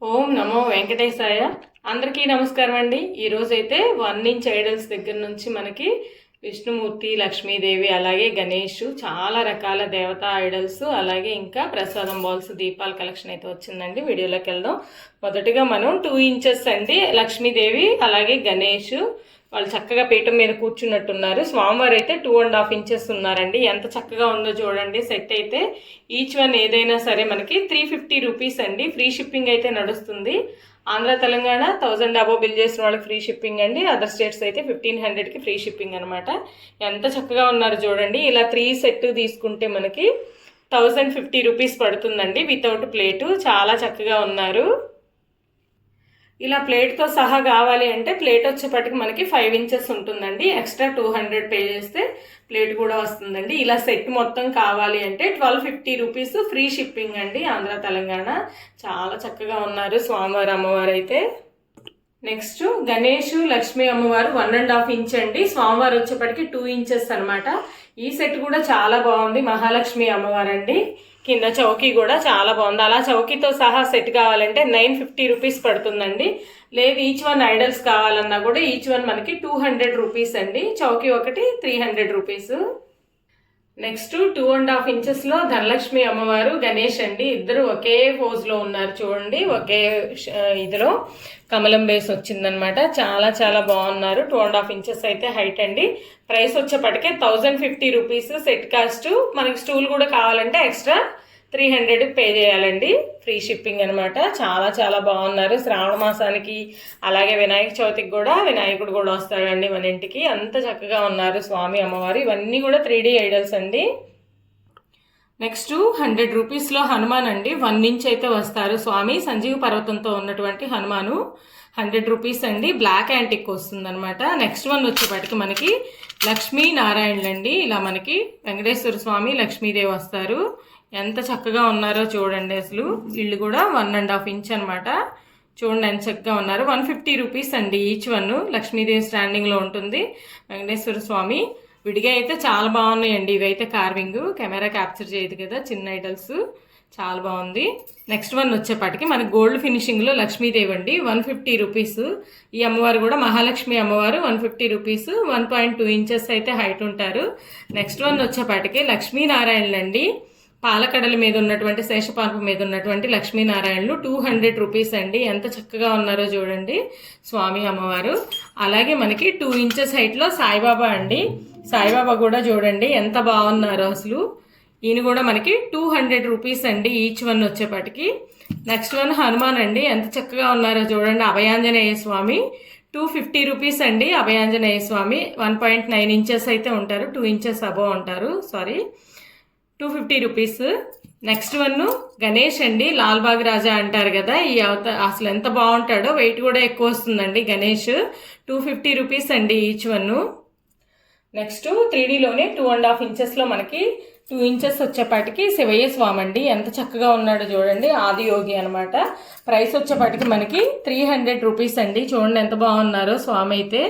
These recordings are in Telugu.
ఓం నమో వెంకటేశాయ. అందరికీ నమస్కారం అండి. ఈరోజైతే 1 ఇంచ్ ఐడల్స్ దగ్గర నుంచి మనకి విష్ణుమూర్తి, లక్ష్మీదేవి, అలాగే గణేష్, చాలా రకాల దేవతా ఐడల్స్, అలాగే ఇంకా ప్రసాదం బాల్స్, దీపాల కలెక్షన్ అయితే వచ్చిందండి. వీడియోలోకి వెళ్దాం. మొదటిగా మనం 2 ఇంచెస్ అండి లక్ష్మీదేవి, అలాగే గణేష్ వాళ్ళు చక్కగా పీఠం మీద కూర్చున్నట్టున్నారు. స్వామివారు అయితే 2.5 ఇంచెస్ ఉన్నారండి. ఎంత చక్కగా ఉందో చూడండి. సెట్ అయితే ఈచ్ వన్ ఏదైనా సరే మనకి 350 రూపీస్ అండి. ఫ్రీ షిప్పింగ్ అయితే నడుస్తుంది. ఆంధ్ర తెలంగాణ 1000 అబో బిల్ చేసిన వాళ్ళకి ఫ్రీ షిప్పింగ్ అండి. అదర్ స్టేట్స్ అయితే 1500కి ఫ్రీ షిప్పింగ్ అనమాట. ఎంత చక్కగా ఉన్నారు చూడండి. ఇలా 3 సెట్ తీసుకుంటే మనకి 1050 రూపీస్ పడుతుందండి వితౌట్ ప్లేటు. చాలా చక్కగా ఉన్నారు. ఇలా ప్లేట్తో సహా కావాలి అంటే ప్లేట్ వచ్చేపటికి మనకి 5 ఇంచెస్ ఉంటుందండి. ఎక్స్ట్రా 200 పే చేస్తే ప్లేట్ కూడా వస్తుందండి. ఇలా సెట్ మొత్తం కావాలి అంటే 1250 రూపీస్ ఫ్రీ షిప్పింగ్ అండి ఆంధ్ర తెలంగాణ. చాలా చక్కగా ఉన్నారు స్వామివారు అమ్మవారు అయితే. నెక్స్ట్ గణేష్, లక్ష్మీ అమ్మవారు 1.5 ఇంచ్ అండి. స్వామివారు వచ్చేపటికి 2 ఇంచెస్ అనమాట. ఈ సెట్ కూడా చాలా బాగుంది. మహాలక్ష్మి అమ్మవారు అండి. కింద చౌకీ కూడా చాలా బాగుంది. అలా చౌకీతో సహా సెట్ కావాలంటే 950 రూపీస్ పడుతుందండి. లేదు ఈచ్ వన్ ఐడల్స్ కావాలన్నా కూడా ఈచ్ వన్ మనకి 200 రూపీస్ అండి. చౌకీ ఒకటి 300 రూపీస్. నెక్స్ట్ 2.5 ఇంచెస్లో ధనలక్ష్మి అమ్మవారు, గణేష్ అండి. ఇద్దరు ఒకే పోజ్లో ఉన్నారు చూడండి. ఒకే ఇదిలో కమలం బేస్ వచ్చిందనమాట. చాలా చాలా బాగున్నారు. 2.5 ఇంచెస్ అయితే హైట్ అండి. ప్రైస్ వచ్చేపటికే 1050 రూపీస్ సెట్ కాస్ట్. మనకి స్టూల్ కూడా కావాలంటే ఎక్స్ట్రా 300 పే చేయాలండి. ఫ్రీ షిప్పింగ్ అనమాట. చాలా చాలా బాగున్నారు. శ్రావణ మాసానికి అలాగే వినాయక చవితికి కూడా వినాయకుడు కూడా వస్తాడండి మన ఇంటికి. అంత చక్కగా ఉన్నారు స్వామి అమ్మవారు. ఇవన్నీ కూడా 3D ఐడల్స్ అండి. నెక్స్ట్ 100 రూపీస్లో హనుమాన్ అండి. 1 ఇంచ్ అయితే వస్తారు స్వామి. సంజీవ పర్వతంతో ఉన్నటువంటి హనుమాను 100 రూపీస్ అండి. బ్లాక్ యాంటిక్ వస్తుంది అనమాట. నెక్స్ట్ వన్ వచ్చేపటికి మనకి లక్ష్మీ నారాయణులు అండి. ఇలా మనకి వెంకటేశ్వర స్వామి, లక్ష్మీదేవి వస్తారు. ఎంత చక్కగా ఉన్నారో చూడండి. అసలు వీళ్ళు కూడా 1.5 ఇంచ్ అనమాట. చూడండి ఎంత చక్కగా ఉన్నారు. 150 రూపీస్ అండి ఈచ్ వన్. లక్ష్మీదేవి స్టాండింగ్లో ఉంటుంది, వెంకటేశ్వర స్వామి విడిగా అయితే చాలా బాగున్నాయండి. ఇవైతే కార్వింగ్ కెమెరా క్యాప్చర్ చేయదు కదా, చిన్న ఐడల్స్. చాలా బాగుంది. నెక్స్ట్ వన్ వచ్చేపాటికి మనకి గోల్డ్ ఫినిషింగ్లో లక్ష్మీదేవి అండి. 150 రూపీస్. ఈ అమ్మవారు కూడా మహాలక్ష్మి అమ్మవారు 150 రూపీస్. 1.2 ఇంచెస్ అయితే హైట్ ఉంటారు. నెక్స్ట్ వన్ వచ్చేపాటికి లక్ష్మీనారాయణలు అండి. పాలకడల మీద ఉన్నటువంటి శేషపాన్పు మీద ఉన్నటువంటి లక్ష్మీనారాయణలు 200 రూపీస్ అండి. ఎంత చక్కగా ఉన్నారో చూడండి స్వామి అమ్మవారు. అలాగే మనకి 2 ఇంచెస్ హైట్లో సాయిబాబా అండి. సాయిబాబా కూడా చూడండి ఎంత బాగున్నారో అసలు. ఈయన కూడా మనకి 200 రూపీస్ అండి ఈచ్ వన్ వచ్చేపటికి. నెక్స్ట్ వన్ హనుమాన్ అండి. ఎంత చక్కగా ఉన్నారో చూడండి. అభయాంజనేయ స్వామి 250 రూపీస్ అండి. అభయాంజనేయ స్వామి 1.9 ఇంచెస్ అయితే ఉంటారు. 2 ఇంచెస్ అబోవ్ ఉంటారు. 250 రూపీస్. నెక్స్ట్ వన్ గణేష్ అండి. లాల్బాగ్ రాజా అంటారు కదా, ఈ అసలు ఎంత బాగుంటాడో. వెయిట్ కూడా ఎక్కువ వస్తుందండి గణేష్. 250 రూపీస్ అండి ఈచ్ వన్. నెక్స్ట్ 3Dలోనే 2.5 ఇంచెస్లో మనకి 2 ఇంచెస్ వచ్చేపాటికి శివయ్య స్వామి అండి. ఎంత చక్కగా ఉన్నాడో చూడండి. ఆదియోగి అనమాట. ప్రైస్ వచ్చేపాటికి మనకి 300 రూపీస్ అండి. చూడండి ఎంత బాగున్నారో స్వామి అయితే.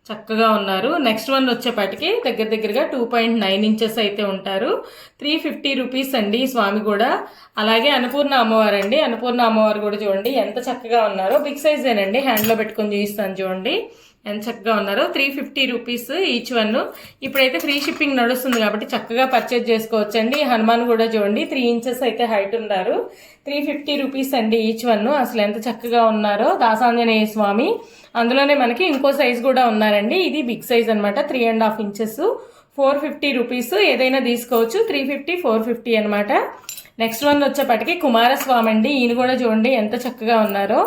చక్కగా ఉన్నారు. నెక్స్ట్ వన్ వచ్చేపాటికి దగ్గరగా 2.9 ఇంచెస్ అయితే ఉంటారు. 350 రూపీస్ అండి స్వామి కూడా. అలాగే అన్నపూర్ణ అమ్మవారు అండి. అన్నపూర్ణ అమ్మవారు కూడా చూడండి ఎంత చక్కగా ఉన్నారో. బిగ్ సైజేనండి. హ్యాండ్లో పెట్టుకొని చూపిస్తాను చూడండి ఎంత చక్కగా ఉన్నారో. 350 రూపీస్ ఈచ్ వన్. ఇప్పుడైతే ఫ్రీ షిప్పింగ్ నడుస్తుంది కాబట్టి చక్కగా పర్చేజ్ చేసుకోవచ్చండి. హనుమాన్ కూడా చూడండి 3 ఇంచెస్ అయితే హైట్ ఉన్నారు. 350 రూపీస్ అండి ఈచ్ వన్. అసలు ఎంత చక్కగా ఉన్నారో. దాసాంజనేయ స్వామి. అందులోనే మనకి ఇంకో సైజ్ కూడా ఉన్నారండి. ఇది బిగ్ సైజ్ అనమాట. 3.5 ఇంచెస్ 450 రూపీస్. ఏదైనా తీసుకోవచ్చు. 350, 450 అనమాట. నెక్స్ట్ వన్ వచ్చేపటికి కుమారస్వామి అండి. ఈయన కూడా చూడండి ఎంత చక్కగా ఉన్నారో.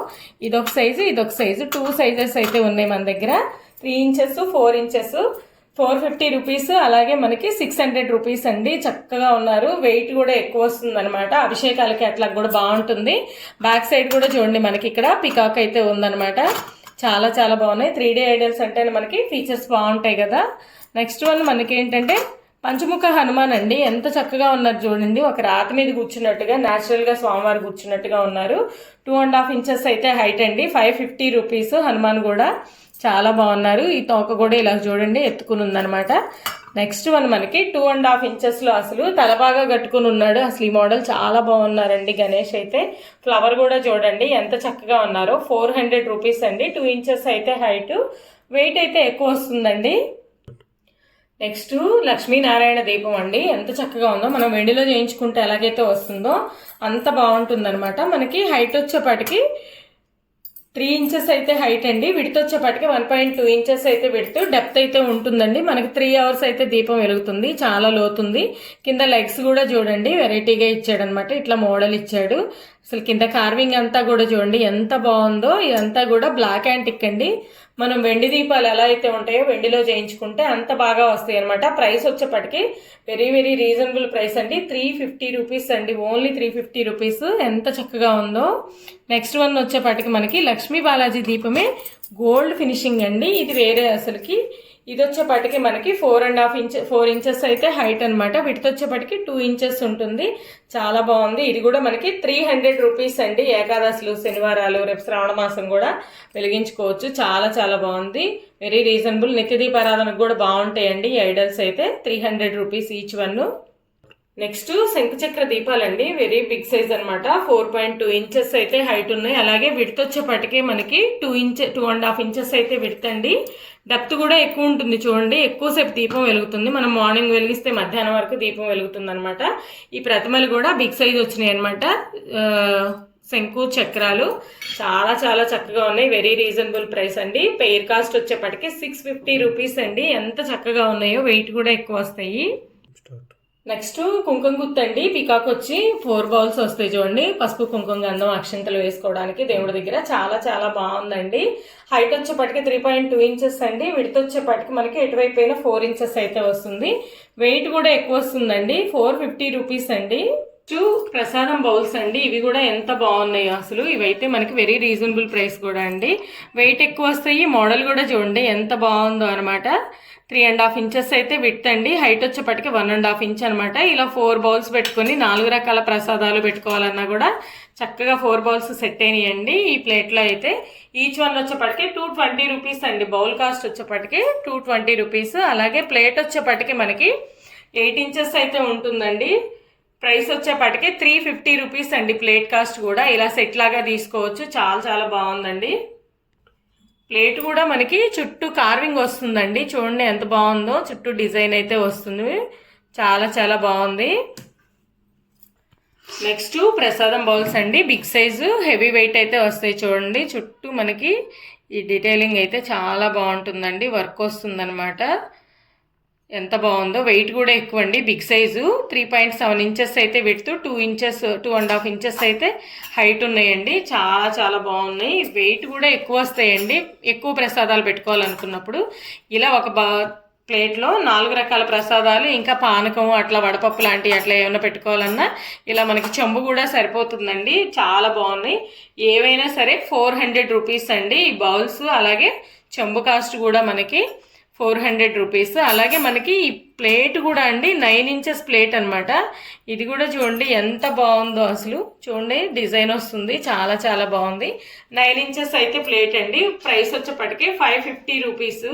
ఇదొక సైజు, ఇదొక సైజు. 2 సైజెస్ అయితే ఉన్నాయి మన దగ్గర. 3 ఇంచెస్, 4 ఇంచెస్ 450 రూపీస్. అలాగే మనకి 600 రూపీస్ అండి. చక్కగా ఉన్నారు. వెయిట్ కూడా ఎక్కువ వస్తుంది అనమాట. అభిషేకాలకి అట్లా కూడా బాగుంటుంది. బ్యాక్ సైడ్ కూడా చూడండి మనకి ఇక్కడ పికాక్ అయితే ఉందనమాట. చాలా చాలా బాగున్నాయి. 3D ఐడల్స్ అంటే మనకి ఫీచర్స్ బాగుంటాయి కదా. నెక్స్ట్ వన్ మనకి ఏంటంటే పంచముఖ హనుమాన్ అండి. ఎంత చక్కగా ఉన్నారు చూడండి. ఒక రాతి మీద కూర్చున్నట్టుగా, న్యాచురల్గా స్వామివారు కూర్చున్నట్టుగా ఉన్నారు. 2.5 ఇంచెస్ అయితే హైట్ అండి. 550 రూపీస్. హనుమాన్ కూడా చాలా బాగున్నారు. ఈ తోక కూడా ఇలా చూడండి ఎత్తుకుని ఉందనమాట. నెక్స్ట్ వన్ మనకి 2.5 ఇంచెస్లో అసలు తలబాగా కట్టుకుని ఉన్నాడు. అసలు ఈ మోడల్ చాలా బాగున్నారండి. గణేష్ అయితే ఫ్లవర్ కూడా చూడండి ఎంత చక్కగా ఉన్నారో. 400 రూపీస్ అండి. 2 ఇంచెస్ అయితే హైట్, వెయిట్ అయితే ఎక్కువ వస్తుందండి. నెక్స్ట్ లక్ష్మీనారాయణ దీపం అండి. ఎంత చక్కగా ఉందో, మనం వెండిలో చేయించుకుంటే ఎలాగైతే వస్తుందో అంత బాగుంటుందన్నమాట. మనకి హైట్ వచ్చేపాటికి 3 ఇంచెస్ అయితే హైట్ అండి. విడత్ వచ్చేపాటికి 1.2 ఇంచెస్ అయితే విడత్. డెప్త్ అయితే ఉంటుందండి. మనకి 3 అవర్స్ అయితే దీపం వెలుగుతుంది. చాలా లోతుంది. కింద లెగ్స్ కూడా చూడండి వెరైటీగా ఇచ్చాడనమాట. ఇట్లా మోడల్ ఇచ్చాడు. అసలు కింద కార్వింగ్ అంతా కూడా చూడండి ఎంత బాగుందో. ఇదంతా కూడా బ్లాక్ యాంటిక్ అండి. మనం వెండి దీపాలు ఎలా అయితే ఉంటాయో వెండిలో చేయించుకుంటే అంత బాగా వస్తాయి అనమాట. ప్రైస్ వచ్చేప్పటికి వెరీ వెరీ రీజనబుల్ ప్రైస్ అండి. 350 రూపీస్ అండి. Only 350 rupees. ఎంత చక్కగా ఉందో. నెక్స్ట్ వన్ వచ్చేప్పటికి మనకి లక్ష్మీ బాలాజీ దీపమే గోల్డ్ ఫినిషింగ్ అండి. ఇది వేరే అసలుకి. ఇది వచ్చేప్పటికి మనకి 4 ఇంచెస్ అయితే హైట్ అనమాట. విడత్ వచ్చేప్పటికి 2 ఇంచెస్ ఉంటుంది. చాలా బాగుంది. ఇది కూడా మనకి 300 రూపీస్ అండి. ఏకాదశులు, శనివారాలు, రేపు శ్రావణ మాసం కూడా వెలిగించుకోవచ్చు. చాలా చాలా బాగుంది. Very reasonable. నిత్య దీపారాధనకు కూడా బాగుంటాయండి ఈ ఐడల్స్ అయితే. 300 రూపీస్ ఈచ్ వన్. నెక్స్ట్ శంకుచక్ర దీపాలండి. వెరీ బిగ్ సైజ్ అనమాట. 4.2 ఇంచెస్ అయితే హైట్ ఉన్నాయి. అలాగే విడత్ వచ్చేప్పటికే మనకి 2.5 ఇంచెస్ అయితే విడత్ అండి. డెప్త్ కూడా ఎక్కువ ఉంటుంది చూడండి. ఎక్కువసేపు దీపం వెలుగుతుంది. మనం మార్నింగ్ వెలిగిస్తే మధ్యాహ్నం వరకు దీపం వెలుగుతుంది అనమాట. ఈ ప్రతిమలు కూడా బిగ్ సైజ్ వచ్చినాయి అనమాట. శంకు చక్రాలు చాలా చాలా చక్కగా ఉన్నాయి. వెరీ రీజనబుల్ ప్రైస్ అండి. పెయిర్ కాస్ట్ వచ్చేప్పటికి 650 రూపీస్ అండి. ఎంత చక్కగా ఉన్నాయో. వెయిట్ కూడా ఎక్కువ వస్తాయి. నెక్స్ట్ కుంకుమ గుత్తి అండి. పీకాక్ వచ్చి 4 బౌల్స్ వస్తాయి చూడండి. పసుపు, కుంకుమ, గంధం, అక్షంతలు వేసుకోవడానికి దేవుడి దగ్గర. చాలా చాలా బాగుందండి. హైట్ వచ్చేప్పటికి 3.2 ఇంచెస్ అండి. విడత్ వచ్చేప్పటికి మనకి ఎటువైపు అయినా 4 ఇంచెస్ అయితే వస్తుంది. వెయిట్ కూడా ఎక్కువ వస్తుందండి. 450 రూపీస్ అండి. ప్రసాదం బౌల్స్ అండి. ఇవి కూడా ఎంత బాగున్నాయో అసలు. ఇవైతే మనకి వెరీ రీజనబుల్ ప్రైస్ కూడా అండి. వెయిట్ ఎక్కువ వస్తాయి. మోడల్ కూడా చూడండి ఎంత బాగుందో అనమాట. 3.5 ఇంచెస్ అయితే విడ్త్ అండి. హైట్ వచ్చేప్పటికి 1.5 ఇంచ్ అనమాట. ఇలా 4 బౌల్స్ పెట్టుకుని 4 రకాల ప్రసాదాలు పెట్టుకోవాలన్నా కూడా చక్కగా 4 బౌల్స్ సెట్ అయినాయండి ఈ ప్లేట్లో అయితే. ఈచ్ వన్ వచ్చేప్పటికి 220 రూపీస్ అండి. బౌల్ కాస్ట్ వచ్చేప్పటికి 220 రూపీస్. అలాగే ప్లేట్ వచ్చేప్పటికి మనకి 8 ఇంచెస్ అయితే ఉంటుందండి. ప్రైస్ వచ్చేప్పటికి 350 రూపీస్ అండి. ప్లేట్ కాస్ట్ కూడా. ఇలా సెట్ లాగా తీసుకోవచ్చు. చాలా చాలా బాగుందండి. ప్లేట్ కూడా మనకి చుట్టూ కార్వింగ్ వస్తుందండి. చూడండి ఎంత బాగుందో. చుట్టూ డిజైన్ అయితే వస్తుంది. చాలా చాలా బాగుంది. నెక్స్ట్ ప్రసాదం బౌల్స్ అండి. బిగ్ సైజు, హెవీ వెయిట్ అయితే వస్తాయి చూడండి. చుట్టూ మనకి ఈ డీటెయిలింగ్ అయితే చాలా బాగుంటుందండి. వర్క్ వస్తుందన్నమాట. ఎంత బాగుందో. వెయిట్ కూడా ఎక్కువ అండి. బిగ్ సైజు 3.7 ఇంచెస్ అయితే విడ్త్, 2.5 ఇంచెస్ అయితే హైట్ ఉన్నాయండి. చాలా చాలా బాగున్నాయి. వెయిట్ కూడా ఎక్కువ వస్తాయండి. ఎక్కువ ప్రసాదాలు పెట్టుకోవాలనుకున్నప్పుడు ఇలా ఒక ప్లేట్లో 4 రకాల ప్రసాదాలు, ఇంకా పానకం, అట్లా వడపప్పు లాంటివి అట్లా ఏమైనా పెట్టుకోవాలన్నా ఇలా మనకి చెంబు కూడా సరిపోతుందండి. చాలా బాగున్నాయి. ఏవైనా సరే 400 రూపీస్ అండి ఈ బౌల్స్. అలాగే చెంబు కాస్ట్ కూడా మనకి 400 రూపీస్. అలాగే మనకి ఈ ప్లేట్ కూడా అండి 9 ఇంచెస్ ప్లేట్ అనమాట. ఇది కూడా చూడండి ఎంత బాగుందో అసలు. చూడండి డిజైన్ వస్తుంది. చాలా చాలా బాగుంది. 9 ఇంచెస్ అయితే ప్లేట్ అండి. ప్రైస్ వచ్చేప్పటికి 550 రూపీస్.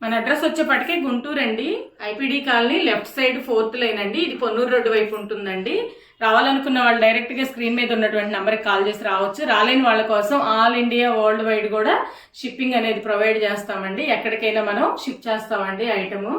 మన అడ్రస్ వచ్చేప్పటికే గుంటూరు అండి. IPD colony, left side 4th line అండి. ఇది పొన్నూరు రోడ్డు వైపు ఉంటుందండి. రావాలనుకున్న వాళ్ళు డైరెక్ట్గా స్క్రీన్ మీద ఉన్నటువంటి నెంబర్కి కాల్ చేసి రావచ్చు. రాలేని వాళ్ళ కోసం ఆల్ ఇండియా వరల్డ్ వైడ్ కూడా షిప్పింగ్ అనేది ప్రొవైడ్ చేస్తామండి. ఎక్కడికైనా మనం షిప్ చేస్తామండి ఐటము.